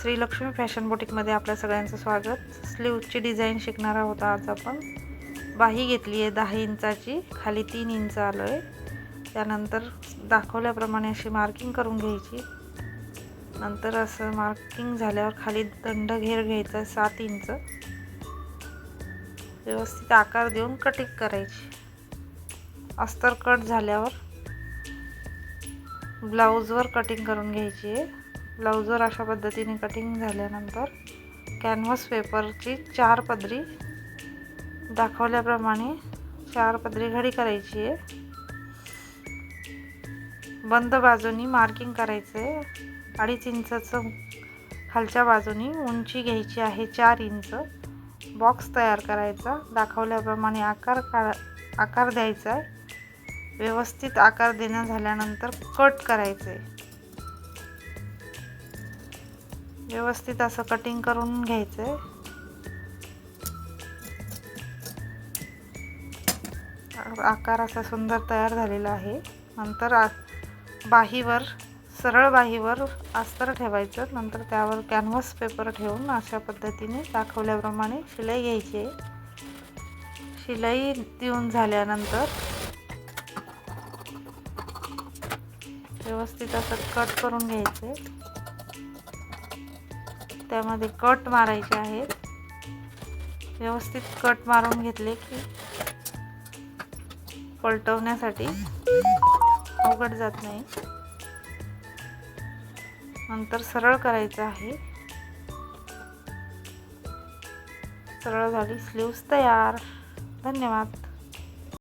Sreelakshmi fashion बुटीकमध्ये आपल्या सगळ्यांचं स्वागत। स्लीवची डिझाईन शिकणार आहोत आज आपण। बाही घेतली आहे 10 इंचाची, खाली 3 इंच आलोय। त्यानंतर दाखवल्याप्रमाणे अशी मार्किंग करून घ्यायची। नंतर असं मार्किंग झाल्यावर खाली दंड घेर घ्यायचा 7 इंच। व्यवस्थित आकार देऊन कटिंग करायची। अस्तर कट झाल्यावर ब्लाउजवर कटिंग करून घ्यायची आहे। ब्लाउजवर अशा पद्धतीने कटिंग झाल्यानंतर कॅनव्हास पेपरची 4 पदरी दाखवल्याप्रमाणे 4 पदरी घडी करायची आहे। बंद बाजूनी मार्किंग करायचं आहे। 2.5 इंचाचं खालच्या बाजूनी उंची घ्यायची आहे 4 इंच। बॉक्स तयार करायचा, दाखवल्याप्रमाणे आकार द्यायचा आहे। व्यवस्थित आकार देणं झाल्यानंतर कट करायचे। व्यवस्थित असं कटिंग करून घ्यायचंय। आकार असा सुंदर तयार झालेला आहे। नंतर बाहीवर सरळ बाहीवर अस्तर ठेवायचं। नंतर त्यावर कॅनव्हास पेपर ठेवून अशा पद्धतीने दाखवल्याप्रमाणे शिलाई घ्यायची आहे। शिलाई देऊन झाल्यानंतर व्यवस्थित असं कट करून घ्यायचे। त्यामध्ये कट मारायचे आहेत। व्यवस्थित कट मारून घेतले की पलटवण्यासाठी अवघड जात नाही। नंतर सरळ करायचं आहे। सरळ झाली स्लीव्स तयार। धन्यवाद।